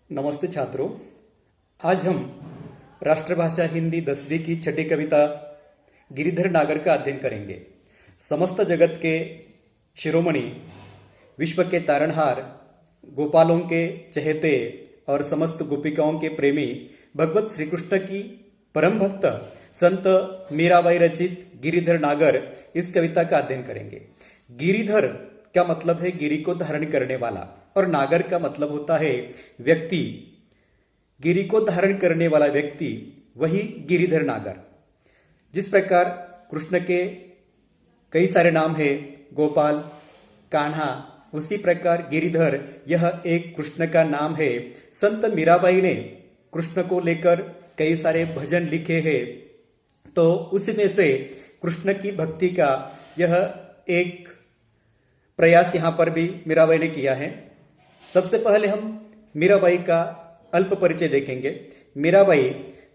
नमस्ते छात्रों। आज हम राष्ट्रभाषा हिंदी 10वीं की छठी कविता गिरिधर नागर का अध्ययन करेंगे। समस्त जगत के शिरोमणि, विश्व के तारणहार, गोपालों के चहेते और समस्त गोपिकाओं के प्रेमी भगवत श्री कृष्ण की परम भक्त संत मीराबाई रचित गिरिधर नागर इस कविता का अध्ययन करेंगे। गिरिधर का मतलब है गिरि को धारण करने वाला और नागर का मतलब होता है व्यक्ति। गिरि को धारण करने वाला व्यक्ति वही गिरिधर नागर। जिस प्रकार कृष्ण के कई सारे नाम हैं, गोपाल, कान्हा, उसी प्रकार गिरिधर यह एक कृष्ण का नाम है। संत मीराबाई ने कृष्ण को लेकर कई सारे भजन लिखे हैं, तो उसमें से कृष्ण की भक्ति का यह एक प्रयास यहाँ पर भी मीराबाई ने किया है। सबसे पहले हम मीराबाई का अल्प परिचय देखेंगे। मीराबाई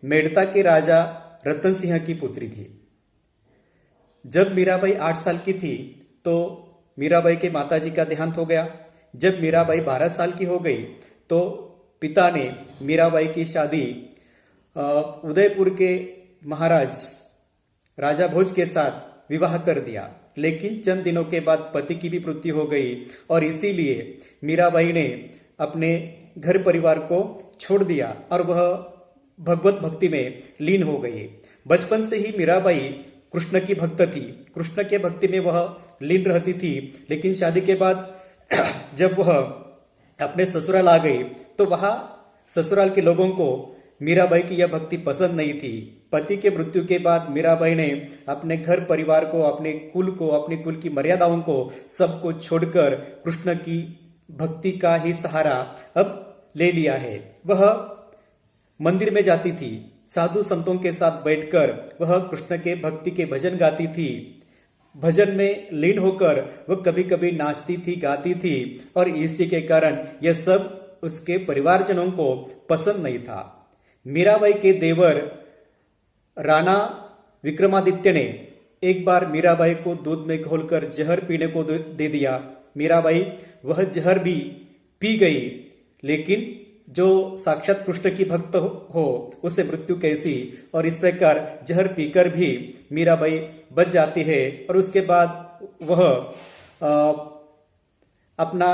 मेड़ता के राजा रतन सिंह की पुत्री थी। जब मीराबाई 8 साल की थी तो मीराबाई के माताजी का देहांत हो गया। जब मीराबाई 12 साल की हो गई तो पिता ने मीराबाई की शादी उदयपुर के महाराज राजा भोज के साथ विवाह कर दिया। लेकिन चंद दिनों के बाद पति की भी मृत्यु हो गई और इसीलिए मीराबाई ने अपने घर परिवार को छोड़ दिया और वह भगवत भक्ति में लीन हो गई। बचपन से ही मीराबाई कृष्ण की भक्त थी। कृष्ण के भक्ति में वह लीन रहती थी। लेकिन शादी के बाद जब वह अपने ससुराल आ गई तो वहां ससुराल के लोगों को मीराबाई की यह भक्ति पसंद नहीं थी। पति के मृत्यु के बाद मीराबाई ने अपने घर परिवार को, अपने कुल की मर्यादाओं को सबको छोड़कर कृष्ण की भक्ति का ही सहारा अब ले लिया है। वह मंदिर में जाती थी, साधु संतों के साथ बैठकर वह कृष्ण के भक्ति के भजन गाती थी। भजन में लीन होकर वह कभी कभी नाचती थी, गाती थी और इसी के कारण यह सब उसके परिवारजनों को पसंद नहीं था। मीराबाई के देवर राणा विक्रमादित्य ने एक बार मीराबाई को दूध में घोलकर जहर पीने को दे दिया। मीराबाई वह जहर भी पी गई, लेकिन जो साक्षात कृष्ण की भक्त हो उसे मृत्यु कैसी। और इस प्रकार जहर पीकर भी मीराबाई बच जाती है और उसके बाद वह अपना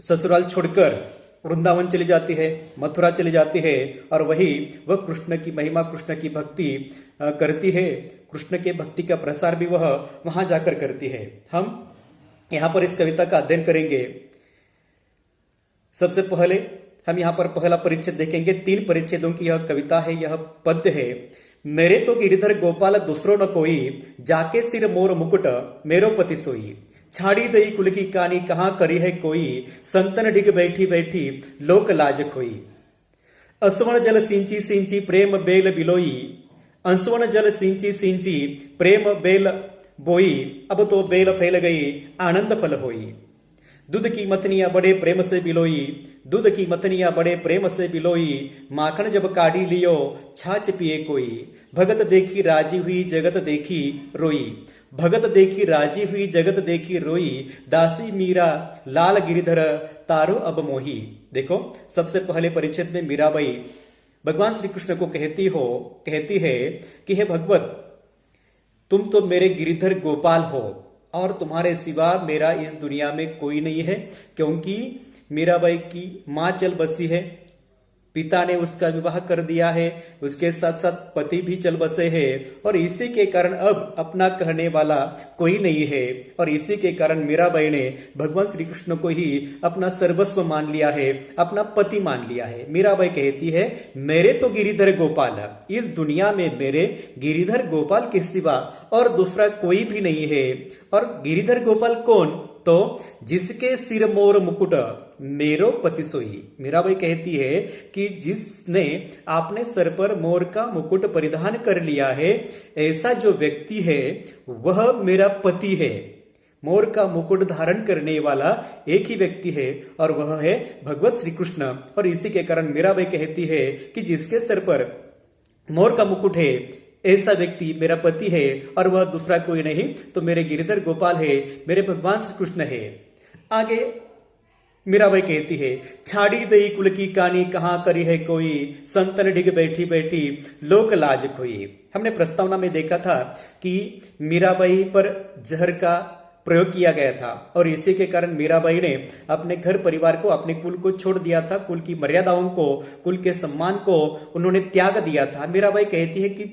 ससुराल छोड़कर वृंदावन चली जाती है, मथुरा चली जाती है और वही वह कृष्ण की महिमा, कृष्ण की भक्ति करती है। कृष्ण के भक्ति का प्रसार भी वह वहां जाकर करती है। हम यहां पर इस कविता का अध्ययन करेंगे। सबसे पहले हम यहां पर पहला परिच्छेद देखेंगे। 3 परिच्छेदों की यह कविता है, यह पद्य है। मेरे तो गिरिधर गोपाल दूसरो न कोई, जाके सिर मोर मुकुट मेरो पति सोई। छाड़ी दई कुल की कहानी कहाँ करी है कोई, संतन डिग बैठी बैठी लोक लाज खोई। असवण जल सिंची सिंची प्रेम बेल बिलोई, अंसवण जल सिंची सिंची प्रेम बेल बोई। अब तो बेल फैल गई आनंद फल होई। दूध की मथनियां बड़े प्रेम से बिलोई, दूध की मथनियां बड़े प्रेम से बिलोई। माखन जब काढ़ी लियो छाछ पिए कोई, भगत देखी राजी हुई जगत देखी रोई। भगत देखी राजी हुई जगत देखी रोई, दासी मीरा लाल गिरिधर तारो अब मोही। देखो, सबसे पहले परिच्छेद में मीराबाई भगवान श्री कृष्ण को कहती है कि हे भगवत, तुम तो मेरे गिरिधर गोपाल हो और तुम्हारे सिवा मेरा इस दुनिया में कोई नहीं है। क्योंकि मीराबाई की मां चल बसी है, पिता ने उसका विवाह कर दिया है, उसके साथ साथ पति भी चल बसे हैं और इसी के कारण अब अपना कहने वाला कोई नहीं है। और इसी के कारण मीराबाई ने भगवान श्री कृष्ण को ही अपना सर्वस्व मान लिया है, अपना पति मान लिया है। मीराबाई कहती है, मेरे तो गिरिधर गोपाल, इस दुनिया में मेरे गिरिधर गोपाल के सिवा और दूसरा कोई भी नहीं है। और गिरिधर गोपाल कौन? तो जिसके सिर मोर मुकुट मेरो पति सोई। मीराबाई कहती है कि जिसने आपने सर पर मोर का मुकुट परिधान कर लिया है, ऐसा जो व्यक्ति है वह मेरा पति है। मोर का मुकुट धारण करने वाला एक ही व्यक्ति है और वह है भगवत श्री कृष्ण। और इसी के कारण मीराबाई कहती है कि जिसके सर पर मोर का मुकुट है ऐसा व्यक्ति मेरा पति है और वह दूसरा कोई नहीं, तो मेरे गिरिधर गोपाल है, मेरे भगवान श्री कृष्ण है। आगे मीराबाई कहती है, छाड़ी दई कुल की कहानी कहाँ करी है कोई, संतन ढिग बैठी बैठी लोक लाज खोई। हमने प्रस्तावना में देखा था कि मीराबाई पर जहर का प्रयोग किया गया था और इसी के कारण मीराबाई ने अपने घर परिवार को, अपने कुल को छोड़ दिया था। कुल की मर्यादाओं को, कुल के सम्मान को उन्होंने त्याग दिया था। मीराबाई कहती है कि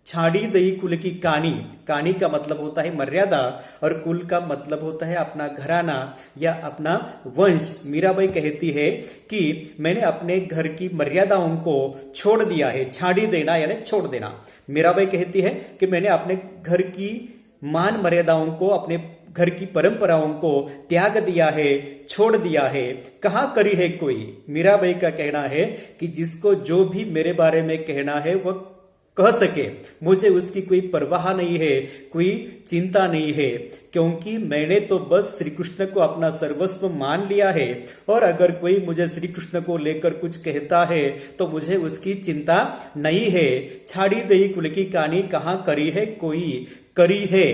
छाड़ी दई कुल की कानी, कानी का मतलब होता है मर्यादा और कुल का मतलब होता है अपना घराना या अपना वंश। मीराबाई कहती है कि मैंने अपने घर की मर्यादाओं को छोड़ दिया है। छाड़ी देना यानी छोड़ देना। मीराबाई कहती है कि मैंने अपने घर की मान मर्यादाओं को, अपने घर की परंपराओं को त्याग दिया है, छोड़ दिया है। कहाँ करी है कोई। मीराबाई का कहना है कि जिसको जो भी मेरे बारे में कहना है वह कह सके, मुझे उसकी कोई परवाह नहीं है, कोई चिंता नहीं है, क्योंकि मैंने तो बस श्री कृष्ण को अपना सर्वस्व मान लिया है और अगर कोई मुझे श्री कृष्ण को लेकर कुछ कहता है तो मुझे उसकी चिंता नहीं है। छाड़ी दई कुल की कहानी कहाँ करी है कोई, करी है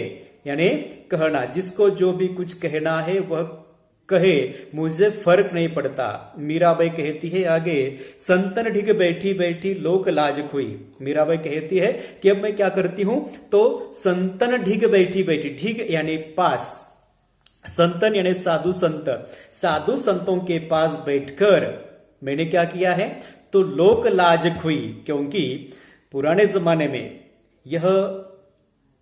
यानी कहना, जिसको जो भी कुछ कहना है वह कहे, मुझे फर्क नहीं पड़ता। मीराबाई कहती है आगे, संतन ढिग बैठी बैठी लोक लाज खोई। मीराबाई कहती है कि अब मैं क्या करती हूं, तो संतन ढिग बैठी बैठी, ढिग यानी पास, संतन यानी साधु संत, साधु संतों के पास बैठकर मैंने क्या किया है, तो लोक लाज खोई। क्योंकि पुराने जमाने में यह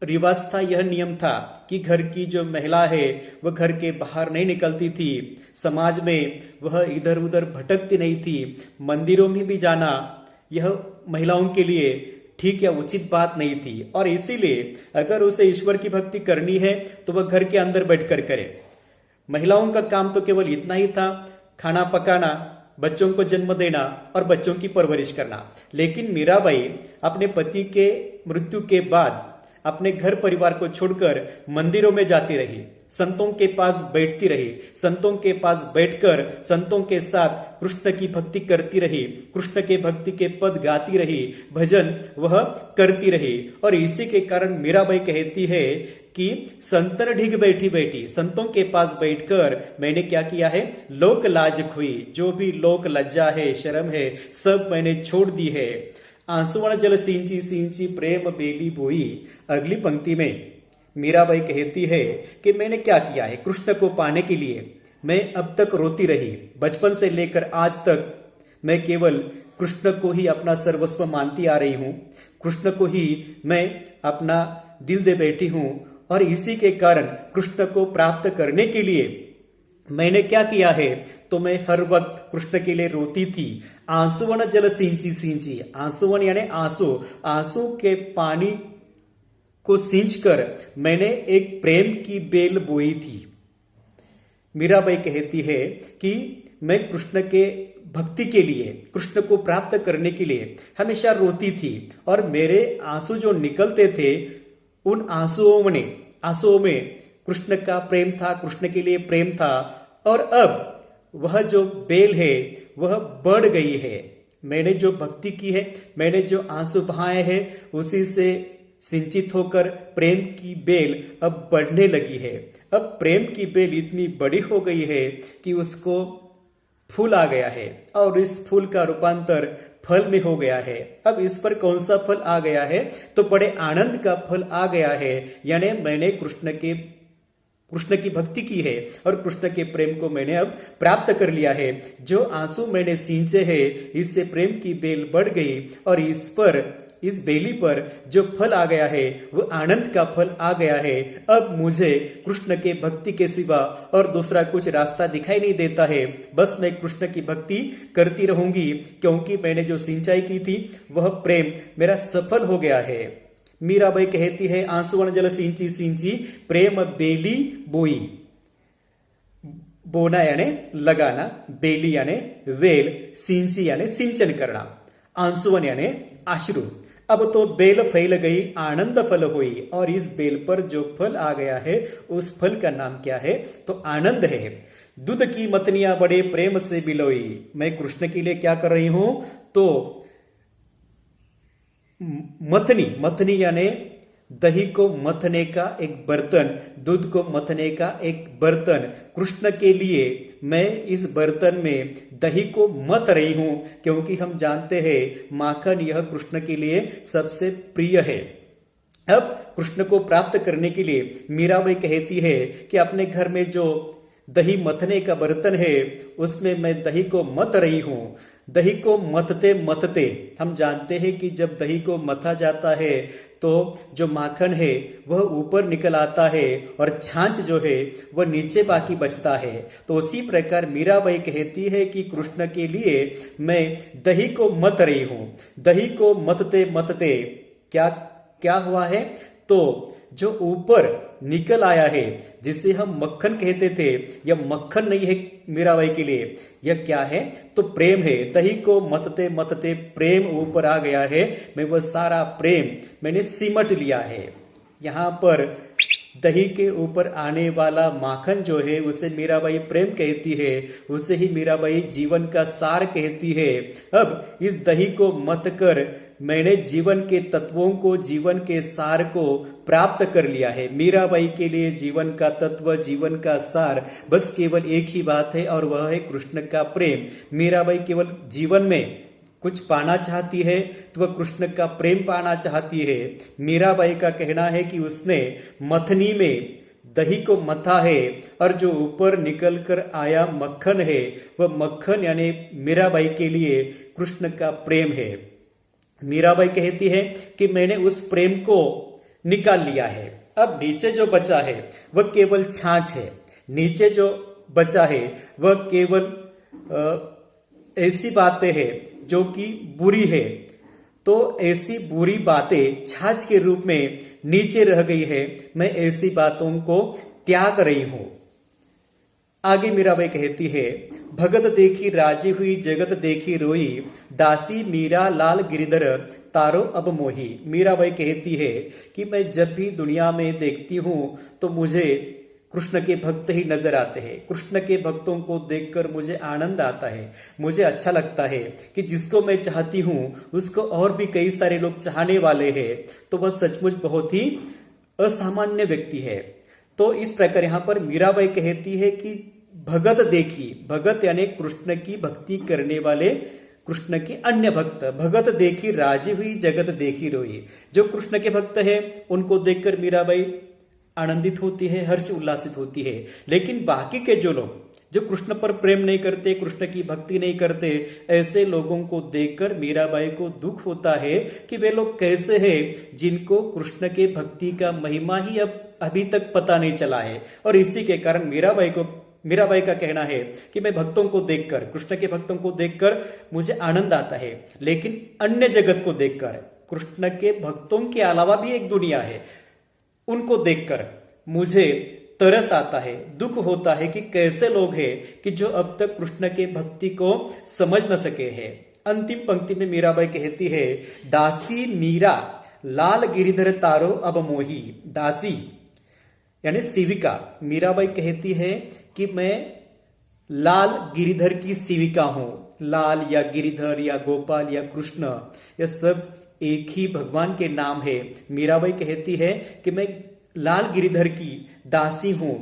रिवाज था, यह नियम था कि घर की जो महिला है वह घर के बाहर नहीं निकलती थी, समाज में वह इधर उधर भटकती नहीं थी। मंदिरों में भी जाना यह महिलाओं के लिए ठीक या उचित बात नहीं थी और इसीलिए अगर उसे ईश्वर की भक्ति करनी है तो वह घर के अंदर बैठकर करे। महिलाओं का काम तो केवल इतना ही था, खाना पकाना, बच्चों को जन्म देना और बच्चों की परवरिश करना। लेकिन मीराबाई अपने पति के मृत्यु के बाद अपने घर परिवार को छोड़कर मंदिरों में जाती रही, संतों के पास बैठती रही, संतों के पास बैठकर संतों के साथ कृष्ण की भक्ति करती रही, कृष्ण के भक्ति के पद गाती रही, भजन वह करती रही। और इसी के कारण मीराबाई कहती है कि संतन ढिग बैठी बैठी, संतों के पास बैठकर मैंने क्या किया है, लोक लाज खोई। जो भी लोक लज्जा है, शर्म है, सब मैंने छोड़ दी है। आंसुअण जल सींची सींची प्रेम बेली बोई। अगली पंक्ति में मीराबाई कहती है कि मैंने क्या किया है, कृष्ण को पाने के लिए मैं अब तक रोती रही। बचपन से लेकर आज तक मैं केवल कृष्ण को ही अपना सर्वस्व मानती आ रही हूं, कृष्ण को ही मैं अपना दिल दे बैठी हूं और इसी के कारण कृष्ण को प्राप्त करने के लिए मैंने क्या किया है, तो मैं हर वक्त कृष्ण के लिए रोती थी। आंसुअण जल सींची सींची, आंसुअण यानी आंसू, आंसू के पानी को सींचकर मैंने एक प्रेम की बेल बोई थी। मीराबाई कहती है कि मैं कृष्ण के भक्ति के लिए, कृष्ण को प्राप्त करने के लिए हमेशा रोती थी और मेरे आंसू जो निकलते थे उन आंसुओं में कृष्ण का प्रेम था, कृष्ण के लिए प्रेम था और अब वह जो बेल है वह बढ़ गई है। मैंने जो भक्ति की है, मैंने जो आंसू बहाए हैं, उसी से सिंचित होकर प्रेम की बेल अब बढ़ने लगी है। अब प्रेम की बेल इतनी बड़ी हो गई है कि उसको फूल आ गया है और इस फूल का रूपांतर फल में हो गया है। अब इस पर कौन सा फल आ गया है, तो बड़े आनंद का फल आ गया है। यानी मैंने कृष्ण की भक्ति की है और कृष्ण के प्रेम को मैंने अब प्राप्त कर लिया है। जो आंसू मैंने सींचे हैं, इससे प्रेम की बेल बढ़ गई और इस बेली पर जो फल आ गया है वो आनंद का फल आ गया है। अब मुझे कृष्ण के भक्ति के सिवा और दूसरा कुछ रास्ता दिखाई नहीं देता है। बस मैं कृष्ण की भक्ति करती रहूंगी क्योंकि मैंने जो सिंचाई की थी वह प्रेम मेरा सफल हो गया है। मीराबाई कहती है, आंसुअण जल सींची सींची प्रेम बेली बोई। बोना यानी लगाना, बेली यानी वेल, सींची यानी सिंचन करना, आंसुअन यानी अश्रु। अब तो बेल फैल गई, आनंद फल हुई और इस बेल पर जो फल आ गया है उस फल का नाम क्या है, तो आनंद है। दूध की मतनियां बड़े प्रेम से बिलोई। मैं कृष्ण के लिए क्या कर रही हूं, तो मथनी यानी दही को मथने का एक बर्तन, दूध को मथने का एक बर्तन, कृष्ण के लिए मैं इस बर्तन में दही को मथ रही हूं, क्योंकि हम जानते हैं माखन यह कृष्ण के लिए सबसे प्रिय है। अब कृष्ण को प्राप्त करने के लिए मीराबाई कहती है कि अपने घर में जो दही मथने का बर्तन है उसमें मैं दही को मथ रही हूं। दही को मथते मथते हम जानते हैं कि जब दही को मथा जाता है तो जो माखन है वह ऊपर निकल आता है और छाछ जो है वह नीचे बाकी बचता है। तो उसी प्रकार मीराबाई कहती है कि कृष्ण के लिए मैं दही को मथ रही हूं। दही को मथते मथते क्या क्या हुआ है, तो जो ऊपर निकल आया है जिसे हम मक्खन कहते थे, यह मक्खन नहीं है मीराबाई के लिए, यह क्या है तो प्रेम है। दही को मथते मथते प्रेम ऊपर आ गया है, मैं वह सारा प्रेम मैंने सिमट लिया है। यहाँ पर दही के ऊपर आने वाला माखन जो है उसे मीराबाई प्रेम कहती है, उसे ही मीराबाई जीवन का सार कहती है। अब इस दही को मथ कर मैंने जीवन के तत्वों को, जीवन के सार को प्राप्त कर लिया है। मीराबाई के लिए जीवन का तत्व, जीवन का सार बस केवल एक ही बात है और वह है कृष्ण का प्रेम। मीराबाई केवल जीवन में कुछ पाना चाहती है तो वह कृष्ण का प्रेम पाना चाहती है। मीराबाई का कहना है कि उसने मथनी में दही को मथा है और जो ऊपर निकल कर आया मक्खन है वह मक्खन यानी मीराबाई के लिए कृष्ण का प्रेम है। मीराबाई कहती है कि मैंने उस प्रेम को निकाल लिया है। अब नीचे जो बचा है वह केवल छाछ है। नीचे जो बचा है वह केवल ऐसी बातें हैं जो कि बुरी है। तो ऐसी बुरी बातें छाछ के रूप में नीचे रह गई है, मैं ऐसी बातों को त्याग रही हूं। आगे मीराबाई कहती है, भगत देखी राजी हुई जगत देखी रोई, दासी मीरा लाल गिरिधर तारो अब मोही। मीराबाई कहती है कि मैं जब भी दुनिया में देखती हूं तो मुझे कृष्ण के भक्त ही नजर आते हैं। कृष्ण के भक्तों को देखकर मुझे आनंद आता है, मुझे अच्छा लगता है कि जिसको मैं चाहती हूं उसको और भी कई सारे लोग चाहने वाले हैं, तो वह सचमुच बहुत ही असामान्य व्यक्ति है। तो इस प्रकार यहाँ पर मीराबाई कहती है कि भगत देखी, भगत यानी कृष्ण की भक्ति करने वाले, कृष्ण के अन्य भक्त, भगत देखी राजी हुई जगत देखी रोई। जो कृष्ण के भक्त है उनको देखकर मीराबाई आनंदित होती है, हर्ष उल्लासित होती है। लेकिन बाकी के जो लोग जो कृष्ण पर प्रेम नहीं करते, कृष्ण की भक्ति नहीं करते, ऐसे लोगों को देखकर मीराबाई को दुख होता है कि वे लोग कैसे हैं जिनको कृष्ण के भक्ति का महिमा ही अब अभी तक पता नहीं चला है। और इसी के कारण मीराबाई का कहना है कि मैं भक्तों को देखकर, कृष्ण के भक्तों को देखकर मुझे आनंद आता है, लेकिन अन्य जगत को देखकर, कृष्ण के भक्तों के अलावा भी एक दुनिया है, उनको देखकर मुझे तरस आता है, दुख होता है कि कैसे लोग हैं कि जो अब तक कृष्ण के भक्ति को समझ न सके हैं। अंतिम पंक्ति में मीराबाई कहती है, दासी मीरा लाल गिरिधर तारो अब मोही। दासी यानी सेविका, मीराबाई कहती है कि मैं लाल गिरिधर की सेविका हूं। लाल या गिरिधर या गोपाल या कृष्ण, यह सब एक ही भगवान के नाम है। मीराबाई कहती है कि मैं लाल गिरिधर की दासी हूं,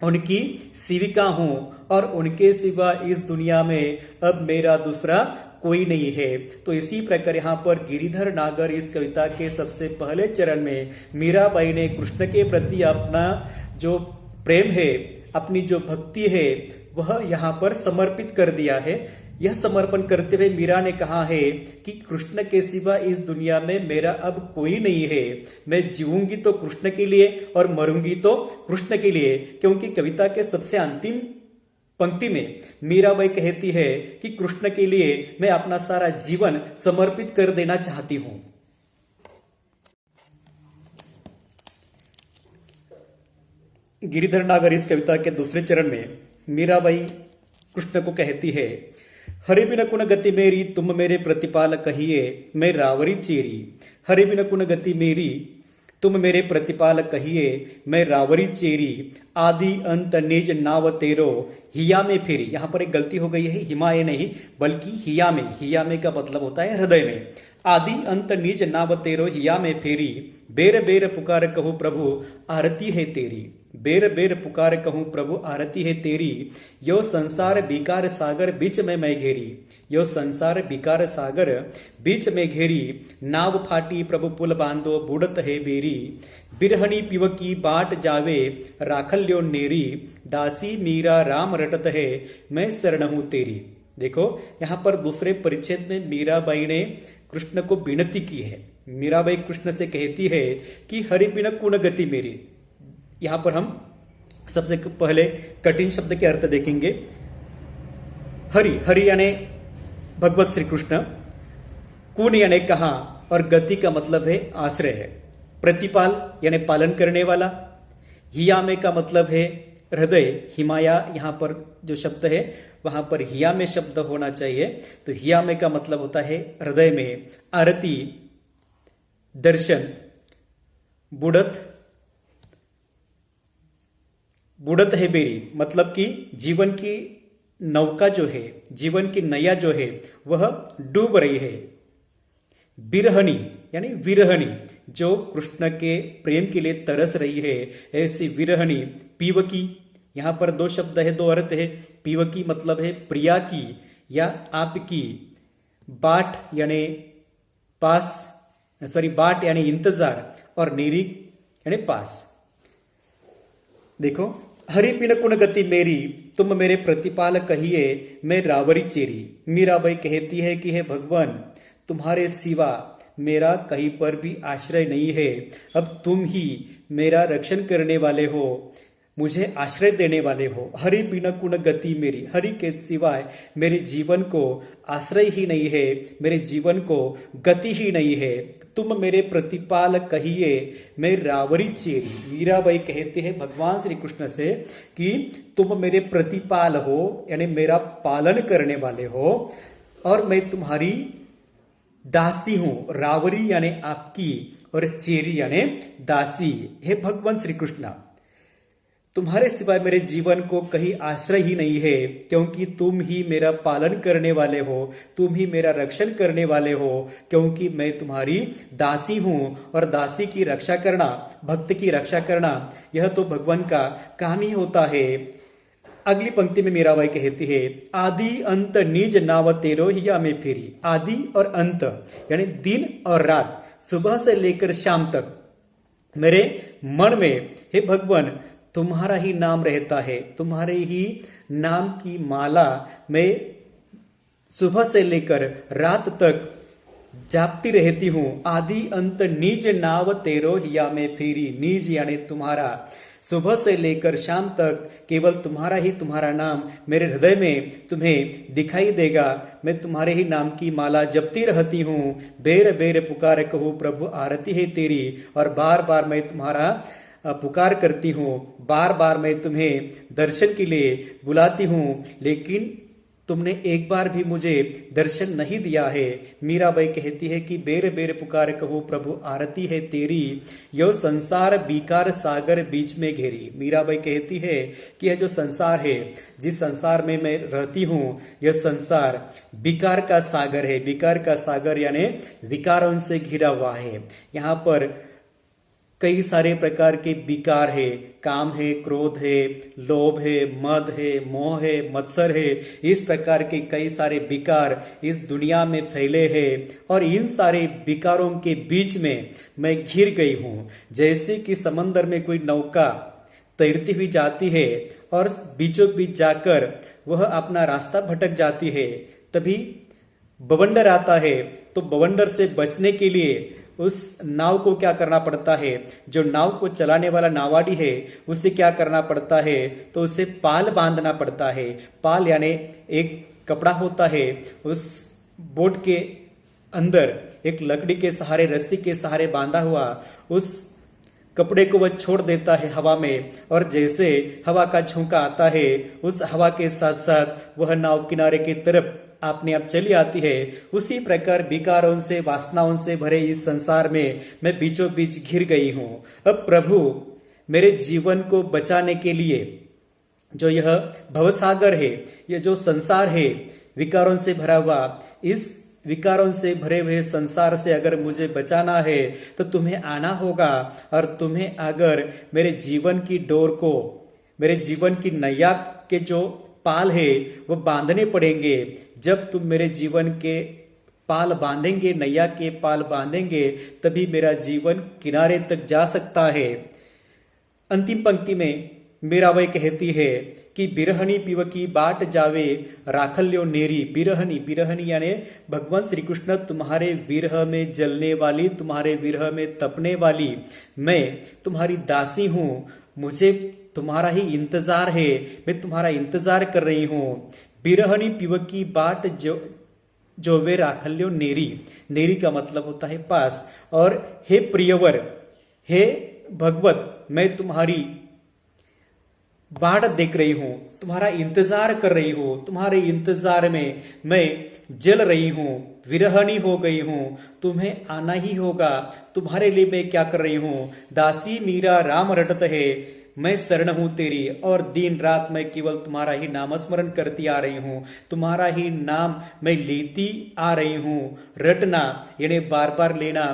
उनकी सेविका हूं और उनके सिवा इस दुनिया में अब मेरा दूसरा कोई नहीं है। तो इसी प्रकार यहाँ पर गिरिधर नागर इस कविता के सबसे पहले चरण में मीराबाई ने कृष्ण के प्रति अपना जो प्रेम है, अपनी जो भक्ति है, वह यहाँ पर समर्पित कर दिया है। यह समर्पण करते हुए मीरा ने कहा है कि कृष्ण के सिवा इस दुनिया में मेरा अब कोई नहीं है। मैं जीऊंगी तो कृष्ण के लिए और मरूंगी तो कृष्ण के लिए। क्योंकि कविता के सबसे अंतिम पंक्ति में मीराबाई कहती है कि कृष्ण के लिए मैं अपना सारा जीवन समर्पित कर देना चाहती हूं। गिरिधर नागर इस कविता के दूसरे चरण में मीराबाई कृष्ण को कहती है, हरि बिन कुन गति मेरी तुम मेरे प्रतिपाल कहिए, मैं रावरी चेरी। हरि बिन कुन गति मेरी तुम मेरे प्रतिपाल कहिए, मैं रावरी चेरी। आदि अंत निज नाव तेरो हिया में फेरी। यहाँ पर एक गलती हो गई है, हिमाए नहीं बल्कि हिया में। हिया में का मतलब होता है हृदय में। आदि अंत निज नाव तेरो हिया में फेरी, बेर बेर पुकार कहूँ प्रभु आरती है तेरी। बेर बेर पुकार कहूँ प्रभु आरती है तेरी, यो संसार विकार सागर बीच में मैं घेरी। यो संसार विकार सागर बीच में घेरी, नाव फाटी प्रभु पुल बांधो बुड़त है बेरी। बिरहनी पिवकी बाट जावे राखल ल्यो नेरी, दासी मीरा राम रटत है मैं शरण हूं तेरी। देखो यहां पर दूसरे परिच्छेद में मीराबाई ने कृष्ण को विनती की है। मीराबाई कृष्ण से कहती है कि हरि बिन कुण गति मेरी। यहां पर हम सबसे पहले कठिन शब्द के अर्थ देखेंगे। हरि, हरि यानी भगवत श्री कृष्ण, कुण यानी कहा, और गति का मतलब है आश्रय है। प्रतिपाल यानी पालन करने वाला, हियामे का मतलब है हृदय। हिमाया यहां पर जो शब्द है वहां पर हिया में शब्द होना चाहिए, तो हिया में का मतलब होता है हृदय में। आरती, दर्शन, बुड़त, बुड़त है बेरी मतलब कि जीवन की नौका जो है, जीवन की नैया जो है वह डूब रही है। बिरहनी यानी विरहनी, जो कृष्ण के प्रेम के लिए तरस रही है, ऐसी विरहनी। पीवकी, यहां पर दो शब्द है, दो अर्थ है। पीवकी मतलब है प्रिया की या आपकी। बाट यानी पास, बाट यानी इंतजार, और नेरी यानी पास। देखो, हरि बिन कुण गति मेरी, तुम मेरे प्रतिपाल कहिए मैं रावरी चेरी। मीराबाई कहती है कि हे भगवान, तुम्हारे सिवा मेरा कहीं पर भी आश्रय नहीं है। अब तुम ही मेरा रक्षण करने वाले हो, मुझे आश्रय देने वाले हो। हरि बिन कुण गति मेरी, हरि के सिवाय मेरे जीवन को आश्रय ही नहीं है, मेरे जीवन को गति ही नहीं है। तुम मेरे प्रतिपाल कहिए मैं रावरी चेरी। मीराबाई कहते हैं भगवान श्री कृष्ण से कि तुम मेरे प्रतिपाल हो, यानी मेरा पालन करने वाले हो, और मैं तुम्हारी दासी हूं। रावरी यानी आपकी, और चेरी यानी दासी। हे भगवान श्री कृष्ण, तुम्हारे सिवाय मेरे जीवन को कहीं आश्रय ही नहीं है, क्योंकि तुम ही मेरा पालन करने वाले हो, तुम ही मेरा रक्षण करने वाले हो, क्योंकि मैं तुम्हारी दासी हूं। और दासी की रक्षा करना, भक्त की रक्षा करना, यह तो भगवान का काम ही होता है। अगली पंक्ति में मीराबाई कहती है, आदि अंत निज नाव तेरो हिया में फेरी। आदि और अंत यानी दिन और रात, सुबह से लेकर शाम तक मेरे मन में हे भगवान तुम्हारा ही नाम रहता है, तुम्हारे ही नाम की माला मैं सुबह से लेकर रात तक जापती रहती हूं। आदि अंत निज नाव तेरो हिया में फेरी। निज यानी तुम्हारा, सुबह से लेकर शाम तक केवल तुम्हारा ही तुम्हारा नाम मेरे हृदय में तुम्हें दिखाई देगा। मैं तुम्हारे ही नाम की माला जपती रहती हूँ। बेर बेर पुकार कहूँ प्रभु आरती है तेरी। और बार बार मैं तुम्हारा पुकार करती हूँ, बार बार मैं तुम्हें दर्शन के लिए बुलाती हूँ, लेकिन तुमने एक बार भी मुझे दर्शन नहीं दिया है। मीराबाई कहती है कि बेर बेर पुकार कहूँ प्रभु आरती है तेरी, यो संसार बीकार सागर बीच में घेरी। मीराबाई कहती है कि यह जो संसार है, जिस संसार में मैं रहती हूँ, यह संसार विकार का सागर है। विकार का सागर यानी विकारों से घिरा हुआ है। यहाँ पर कई सारे प्रकार के विकार है, काम है, क्रोध है, लोभ है, मद है, मोह है, मत्सर है। इस प्रकार के कई सारे विकार इस दुनिया में फैले हैं, और इन सारे विकारों के बीच में मैं घिर गई हूं। जैसे कि समंदर में कोई नौका तैरती हुई जाती है और बीचों बीच जाकर वह अपना रास्ता भटक जाती है, तभी बवंडर आता है, तो बवंडर से बचने के लिए उस नाव को क्या करना पड़ता है, जो नाव को चलाने वाला नावाडी है उसे क्या करना पड़ता है, तो उसे पाल बांधना पड़ता है। पाल यानी एक कपड़ा होता है, उस बोट के अंदर एक लकड़ी के सहारे, रस्सी के सहारे बांधा हुआ उस कपड़े को वह छोड़ देता है हवा में, और जैसे हवा का झोंका आता है उस हवा के साथ साथ वह नाव किनारे की तरफ अपने आप चली आती है। उसी प्रकार विकारों से, वासनाओं से भरे इस संसार में मैं बीचों बीच घिर गई हूं। अब प्रभु मेरे जीवन को बचाने के लिए जो यह भवसागर है, यह जो संसार है विकारों से भरा हुआ, इस विकारों से भरे हुए संसार से अगर मुझे बचाना है तो तुम्हें आना होगा, और तुम्हें अगर मेरे जीवन की डोर को, मेरे जीवन की नैया के जो पाल है वो बांधने पड़ेंगे। जब तुम मेरे जीवन के पाल बांधेंगे, नैया के पाल बांधेंगे, तभी मेरा जीवन किनारे तक जा सकता है। अंतिम पंक्ति में मीराबाई कहती है कि बिरहनी पीव की बाट जावे राखल्यो नेरी। बिरहनी, बिरहनी यानी भगवान श्री कृष्ण तुम्हारे विरह में जलने वाली, तुम्हारे विरह में तपने वाली मैं तुम्हारी दासी हूं, मुझे तुम्हारा ही इंतजार है, मैं तुम्हारा इंतजार कर रही हूं। बिरहनी पीव की बाट जो वे राखल्यो नेरी, नेरी का मतलब होता है पास। और हे प्रियवर, हे भगवत, मैं तुम्हारी बाट देख रही हूं, तुम्हारा इंतजार कर रही हूं, तुम्हारे इंतजार में मैं जल रही हूं, विरहनी हो गई हूं, तुम्हें आना ही होगा। तुम्हारे लिए मैं क्या कर रही हूं? दासी मीरा राम रटत है, मैं शरण हूं तेरी, और दिन रात मैं केवल तुम्हारा ही नामस्मरण करती आ रही हूं, तुम्हारा ही नाम मैं लेती आ रही हूं। रटना यानी बार बार लेना।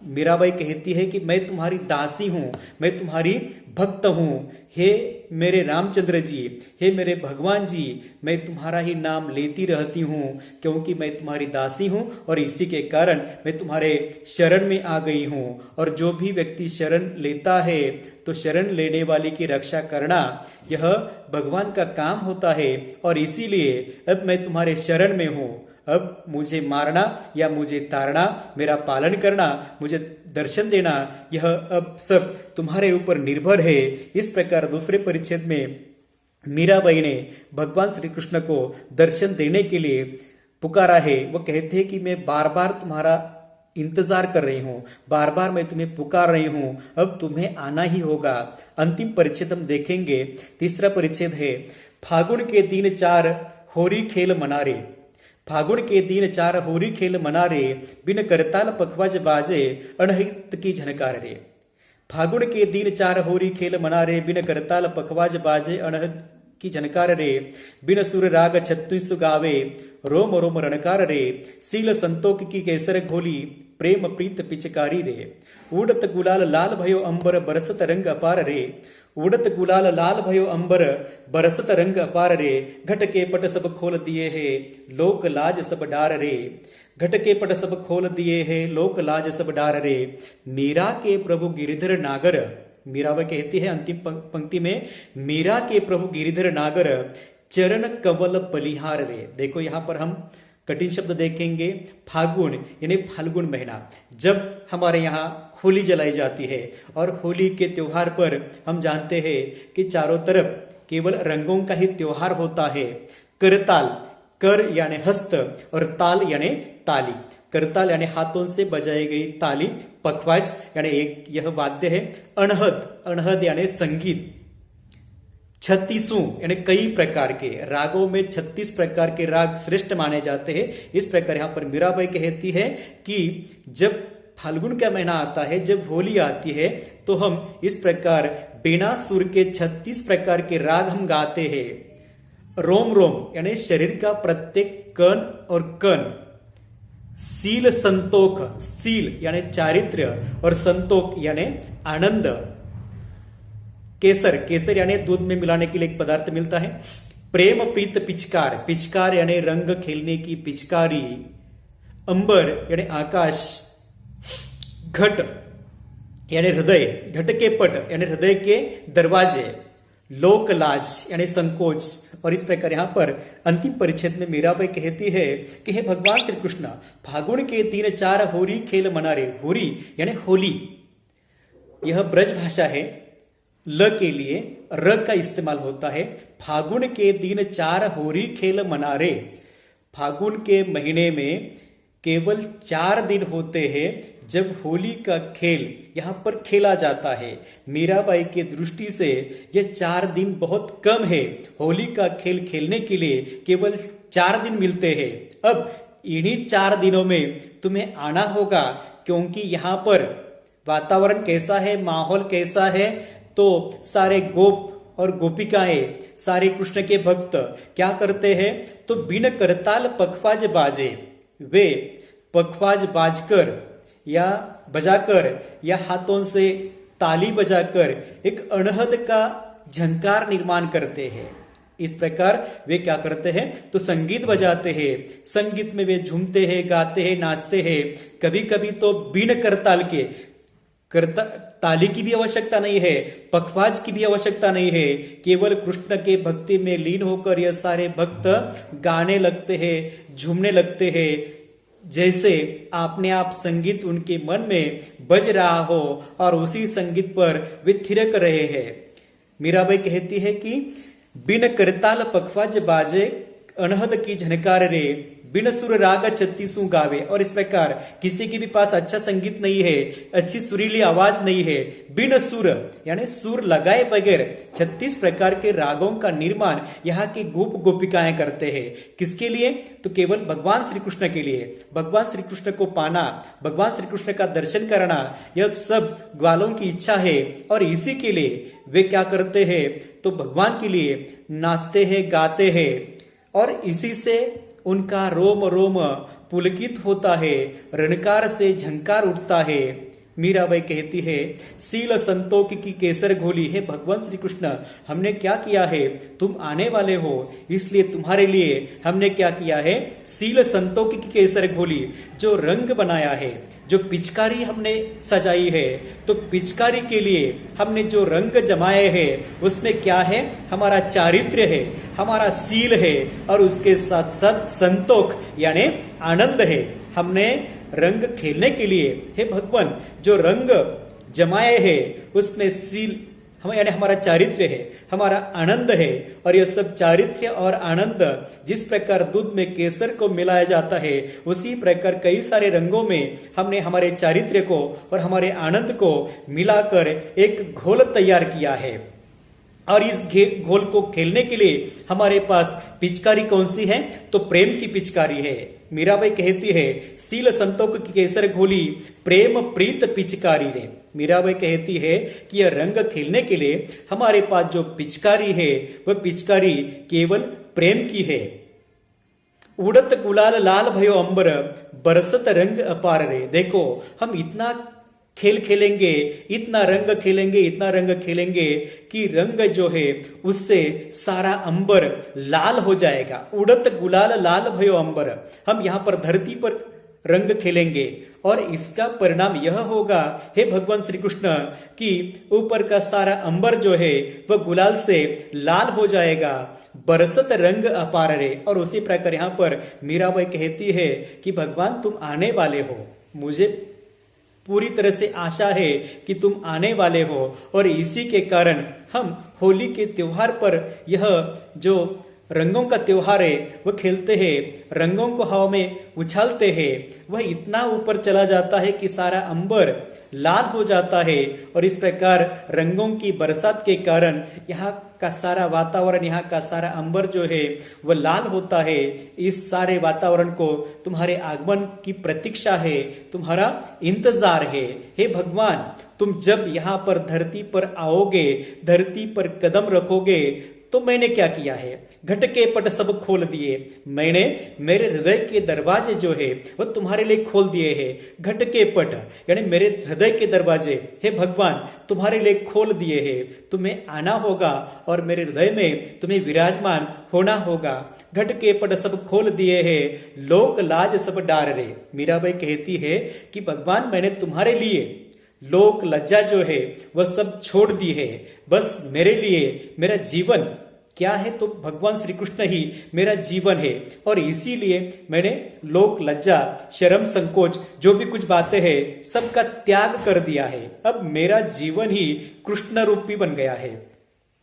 मीराबाई कहती है कि मैं तुम्हारी दासी हूं, मैं तुम्हारी भक्त हूं। हे मेरे रामचंद्र जी, हे मेरे भगवान जी, मैं तुम्हारा ही नाम लेती रहती हूं, क्योंकि मैं तुम्हारी दासी हूं, और इसी के कारण मैं तुम्हारे शरण में आ गई हूं। और जो भी व्यक्ति शरण लेता है तो शरण लेने वाले की रक्षा करना यह भगवान का काम होता है। और इसीलिए अब मैं तुम्हारे शरण में हूं। अब मुझे मारना या मुझे ताड़ना, मेरा पालन करना, मुझे दर्शन देना, यह अब सब तुम्हारे ऊपर निर्भर है। इस प्रकार दूसरे परिच्छेद में मीराबाई ने भगवान श्री कृष्ण को दर्शन देने के लिए पुकारा है। वो कहते हैं कि मैं बार बार तुम्हारा इंतजार कर रही हूं, बार बार मैं तुम्हें पुकार रही हूं, अब तुम्हें आना ही होगा। अंतिम परिच्छेद हम देखेंगे। तीसरा परिच्छेद है फागुन के दिन 4 होरी खेल मनारे। फागुन के दिन 4 होरी खेल मनारे, बिन करताल पखवाज बाजे अनहित की झनकार रे। फागुन के दिन 4 होरी खेल मनारे, बिन करताल पखवाज बाजे अनहित की झनकार रे। बिन सुर राग 36 गावे, रोम रोम रणकार रे। सील संतोष की केसर घोली, प्रेम प्रीत पिचकारी रे। उड़त गुलाल लाल भयो अंबर, बरसत रंग अपार रे। उड़त गुलाल लाल भयो अंबर, बरसत रंग अपार रे। घट के पट सब खोल दिए है, लोक लाज सब डार रे। घट के पट सब खोल दिए है, लोक लाज सब डार रे। मीरा के प्रभु गिरिधर नागर। मीराबाई कहती है अंतिम पंक्ति में, मीरा के प्रभु गिरिधर नागर, चरण कवल बलिहार रे। देखो यहां पर हम कठिन शब्द देखेंगे। फागुन यानी फाल्गुन महीना, जब हमारे यहाँ होली जलाई जाती है, और होली के त्योहार पर हम जानते हैं कि चारों तरफ केवल रंगों का ही त्योहार होता है। करताल, कर यानी हस्त, और ताल यानी ताली। करताल यानी हाथों से बजाई गई ताली। पखवाज यानी एक यह वाद्य है। अनहद, अनहद यानी संगीत। 36 यानी कई प्रकार के रागों में 36 प्रकार के राग श्रेष्ठ माने जाते हैं। इस प्रकार यहाँ पर मीराबाई कहती है कि जब फाल्गुन का महीना आता है, जब होली आती है, तो हम इस प्रकार बिना सुर के 36 प्रकार के राग हम गाते हैं। रोम रोम यानी शरीर का प्रत्येक कण और कण। सील संतोख, सील यानी चारित्र्य, और संतोख यानी आनंद। केसर, केसर यानी दूध में मिलाने के लिए एक पदार्थ मिलता है। प्रेम प्रीत पिचकार, पिचकार यानी रंग खेलने की पिचकारी। अंबर यानी आकाश। घट यानी हृदय, घट के पट यानी हृदय के दरवाजे। लोक लाज यानी संकोच। और इस प्रकार यहां पर अंतिम परिच्छेद में मीराबाई कहती है कि हे भगवान श्री कृष्ण, फागुन के दिन 4 होरी खेल मना रे। होरी यानी होली, यह ब्रज भाषा है। ल के लिए र का इस्तेमाल होता है। फागुन के दिन 4 होरी खेल मना रे। फागुन के महीने में केवल 4 दिन होते हैं जब होली का खेल यहां पर खेला जाता है। मीराबाई के दृष्टि से यह 4 दिन बहुत कम है। होली का खेल खेलने के लिए केवल 4 दिन मिलते हैं। अब इन्हीं 4 दिनों में तुम्हें आना होगा, क्योंकि यहां पर वातावरण कैसा है, माहौल कैसा है, तो सारे गोप और गोपिकाएं, सारे कृष्ण के भक्त क्या करते हैं, तो बिन करताल पखवाज बाजे, वे पखवाज बाजकर या बजाकर या हाथों से ताली बजाकर एक अनहद का झंकार निर्माण करते हैं। इस प्रकार वे क्या करते हैं, तो संगीत बजाते हैं, संगीत में वे झूमते हैं, गाते हैं, नाचते हैं। कभी कभी तो बिन करताल के ताली की भी आवश्यकता नहीं है, पखवाज की भी आवश्यकता नहीं है, केवल कृष्ण के भक्ति में लीन होकर यह सारे भक्त गाने लगते हैं, झूमने लगते हैं, जैसे आपने आप संगीत उनके मन में बज रहा हो और उसी संगीत पर वे थिरक रहे हैं। मीराबाई कहती है कि बिन करताल पखवाज बाजे अनहद की झनकार रे, बिन सुर राग 36 गावे। और इस प्रकार किसी के भी पास अच्छा संगीत नहीं है, अच्छी सुरीली आवाज नहीं है, बिन सुर यानी सुर लगाए बगैर 36 प्रकार के रागों का निर्माण यहाँ के गोप गोपिकाएं करते हैं। किसके लिए, तो केवल भगवान श्री कृष्ण के लिए। भगवान श्री कृष्ण को पाना, भगवान श्री कृष्ण का दर्शन करना, यह सब ग्वालों की इच्छा है और इसी के लिए वे क्या करते हैं, तो भगवान के लिए नाचते हैं, गाते हैं और इसी से उनका रोम रोम पुलकित होता है, रणकार से झंकार उठता है। मीराबाई कहती है सील संतोष की केसर घोली है। भगवान श्री कृष्ण हमने क्या किया है, तुम आने वाले हो इसलिए तुम्हारे लिए हमने क्या किया है, सील संतोष की केसर घोली, जो रंग बनाया है, जो पिचकारी हमने सजाई है, तो पिचकारी के लिए हमने जो रंग जमाए हैं उसमें क्या है, हमारा चारित्र्य है, हमारा सील है और उसके साथ साथ संतोष यानी आनंद है। हमने रंग खेलने के लिए हे भगवान जो रंग जमाए हैं उसमें सील हम यानी हमारा चारित्र्य है, हमारा आनंद है। और यह सब चारित्र्य और आनंद जिस प्रकार दूध में केसर को मिलाया जाता है, उसी प्रकार कई सारे रंगों में हमने हमारे चारित्र्य को और हमारे आनंद को मिलाकर एक घोल तैयार किया है। और इस घोल को खेलने के लिए हमारे पास पिचकारी कौन सी है, तो प्रेम की पिचकारी है। मीराबाई कहती है सील संतोष की केसर घोली, प्रेम प्रीत पिचकारी रे। मीराबाई कहती है कि यह रंग खेलने के लिए हमारे पास जो पिचकारी है वह पिचकारी केवल प्रेम की है। उड़त गुलाल लाल भयो अंबर, बरसत रंग अपार रे। देखो हम इतना खेल खेलेंगे, इतना रंग खेलेंगे, इतना रंग खेलेंगे कि रंग जो है उससे सारा अंबर लाल हो जाएगा। उड़त गुलाल लाल भयो अंबर, हम यहाँ पर धरती पर रंग खेलेंगे और इसका परिणाम यह होगा हे भगवान श्री कृष्ण कि ऊपर का सारा अंबर जो है वह गुलाल से लाल हो जाएगा। बरसत रंग अपार रे। और उसी प्रकार यहाँ पर मीराबाई कहती है कि भगवान तुम आने वाले हो, मुझे पूरी तरह से आशा है कि तुम आने वाले हो और इसी के कारण हम होली के त्योहार पर यह जो रंगों का त्योहार है वह खेलते हैं, रंगों को हवा में उछालते हैं। वह इतना ऊपर चला जाता है कि सारा अंबर लाल हो जाता है और इस प्रकार रंगों की बरसात के कारण यहाँ का सारा वातावरण, यहाँ का सारा अंबर जो है वह लाल होता है। इस सारे वातावरण को तुम्हारे आगमन की प्रतीक्षा है, तुम्हारा इंतजार है। हे भगवान तुम जब यहाँ पर धरती पर आओगे, धरती पर कदम रखोगे, तो मैंने क्या किया है, घट के पट सब खोल दिए। मैंने मेरे हृदय के दरवाजे जो है वह तुम्हारे लिए खोल दिए हैं। घट के पट यानी मेरे हृदय के दरवाजे हे भगवान तुम्हारे लिए खोल दिए हैं। तुम्हें आना होगा और मेरे हृदय में तुम्हें विराजमान होना होगा। घट के पट सब खोल दिए हैं, लोक लाज सब डार रे। मीराबाई कहती है कि भगवान मैंने तुम्हारे लिए लोक लज्जा जो है वह सब छोड़ दी है। बस मेरे लिए मेरा जीवन क्या है, तो भगवान श्री कृष्ण ही मेरा जीवन है और इसीलिए मैंने लोक लज्जा, शर्म, संकोच जो भी कुछ बातें हैं सबका त्याग कर दिया है। अब मेरा जीवन ही कृष्ण रूपी बन गया है।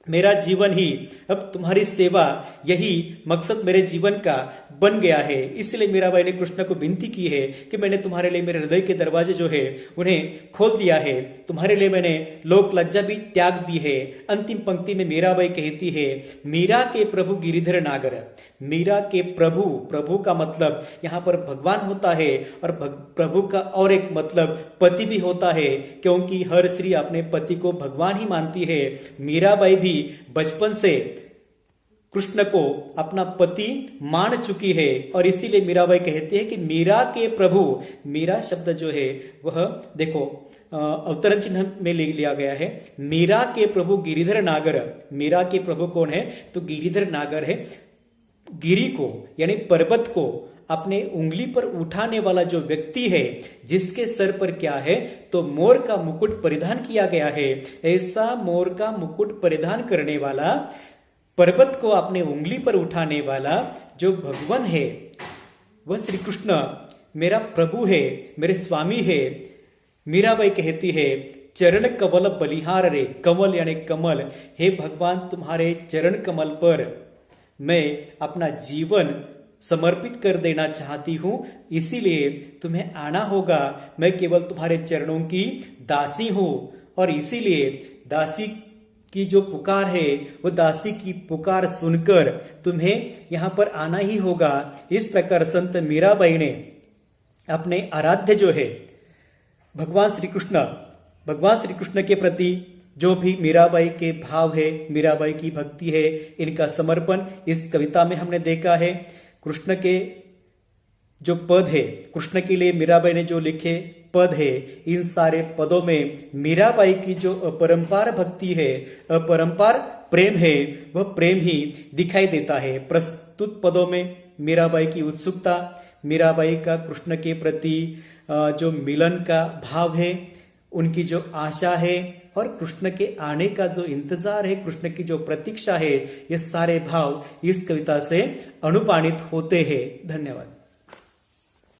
मेरा जीवन ही अब तुम्हारी सेवा, यही मकसद मेरे जीवन का बन गया है। इसलिए मीराबाई ने कृष्ण को विनती की है कि मैंने तुम्हारे लिए मेरे हृदय के दरवाजे जो है उन्हें खोल दिया है, तुम्हारे लिए मैंने लोक लज्जा भी त्याग दी है। अंतिम पंक्ति में मीराबाई कहती है मीरा के प्रभु गिरिधर नागर। मीरा के प्रभु, प्रभु का मतलब यहाँ पर भगवान होता है और प्रभु का और एक मतलब पति भी होता है, क्योंकि हर स्त्री अपने पति को भगवान ही मानती है। मीराबाई भी बचपन से कृष्ण को अपना पति मान चुकी है और इसीलिए मीराबाई कहती है कि मीरा के प्रभु, मीरा शब्द जो है वह देखो अवतरण चिन्ह में ले लिया गया है। मीरा के प्रभु गिरिधर नागर, मीरा के प्रभु कौन है तो गिरिधर नागर है। गिरी को यानी पर्वत को अपने उंगली पर उठाने वाला जो व्यक्ति है, जिसके सर पर क्या है तो मोर का मुकुट परिधान किया गया है, ऐसा मोर का मुकुट परिधान करने वाला, पर्वत को अपने उंगली पर उठाने वाला जो भगवान है वह श्री कृष्ण मेरा प्रभु है, मेरे स्वामी है। मीराबाई कहती है चरण कमल बलिहार रे, कमल यानी कमल, हे भगवान तुम्हारे चरण कमल पर मैं अपना जीवन समर्पित कर देना चाहती हूं, इसीलिए तुम्हें आना होगा। मैं केवल तुम्हारे चरणों की दासी हूं और इसीलिए दासी की जो पुकार है वो दासी की पुकार सुनकर तुम्हें यहां पर आना ही होगा। इस प्रकार संत मीराबाई ने अपने आराध्य जो है भगवान श्री कृष्ण के प्रति जो भी मीराबाई के भाव है, मीराबाई की भक्ति है, इनका समर्पण इस कविता में हमने देखा है। कृष्ण के जो पद है, कृष्ण के लिए मीराबाई ने जो लिखे पद है, इन सारे पदों में मीराबाई की जो अपरंपार भक्ति है, अपरंपार प्रेम है, वह प्रेम ही दिखाई देता है। प्रस्तुत पदों में मीराबाई की उत्सुकता, मीराबाई का कृष्ण के प्रति जो मिलन का भाव है, उनकी जो आशा है और कृष्ण के आने का जो इंतजार है, कृष्ण की जो प्रतीक्षा है, ये सारे भाव इस कविता से अनुप्राणित होते हैं। धन्यवाद।